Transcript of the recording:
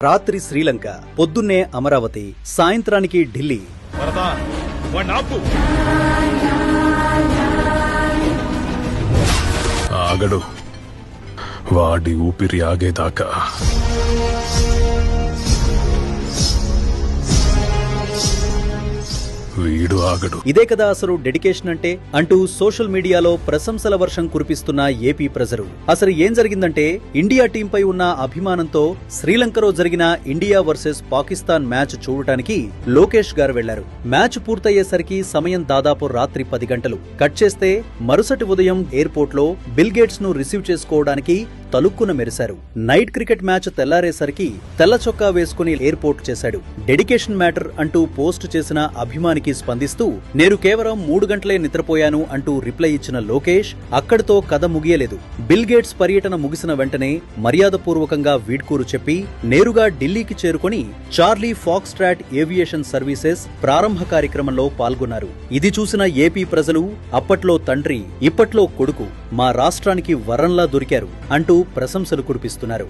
రాత్రి శ్రీలంక, పొద్దున్నే అమరావతి, సాయంత్రానికి ఢిల్లీ. ఆగడు, వాడి ఊపిరి ఆగేదాకా. వీడు ఆగడు. ఇదే కదా అసలు డెడికేషన్ అంటే అంటూ సోషల్ మీడియాలో ప్రశంసల వర్షం కురిపిస్తున్న ఏపీ ప్రజలు. అసలు ఏం జరిగిందంటే, ఇండియా టీంపై ఉన్న అభిమానంతో శ్రీలంకలో జరిగిన ఇండియా వర్సెస్ పాకిస్తాన్ మ్యాచ్ చూడటానికి లోకేష్ గారు వెళ్లారు. మ్యాచ్ పూర్తయ్యేసరికి సమయం దాదాపు రాత్రి 10 గంటలు. కట్ చేస్తే మరుసటి ఉదయం ఎయిర్పోర్ట్ లో బిల్ గేట్స్ ను రిసీవ్ చేసుకోవడానికి తలుక్కున మెరిశారు. నైట్ క్రికెట్ మ్యాచ్ తెల్లారేసరికి తెల్ల చొక్కా వేసుకుని ఎయిర్పోర్ట్ చేశాడు. డెడికేషన్ మ్యాటర్ అంటూ పోస్ట్ చేసిన అభిమానికి స్పందిస్తూ, నేను కేవలం 3 గంటలే నిద్రపోయాను అంటూ రిప్లై ఇచ్చిన లోకేష్ అక్కడితో కథ ముగియలేదు. బిల్ గేట్స్ పర్యటన ముగిసిన వెంటనే మర్యాదపూర్వకంగా వీడ్కూరు చెప్పి నేరుగా ఢిల్లీకి చేరుకుని చార్లీ ఫాక్స్ట్రాట్ ఏవియేషన్ సర్వీసెస్ ప్రారంభ కార్యక్రమంలో పాల్గొన్నారు. ఇది చూసిన ఏపీ ప్రజలు అప్పట్లో తండ్రి, ఇప్పట్లో కొడుకు మా రాష్ట్రానికి వరంలా దొరికారు అంటూ ప్రశంసలు కురిపిస్తున్నారు.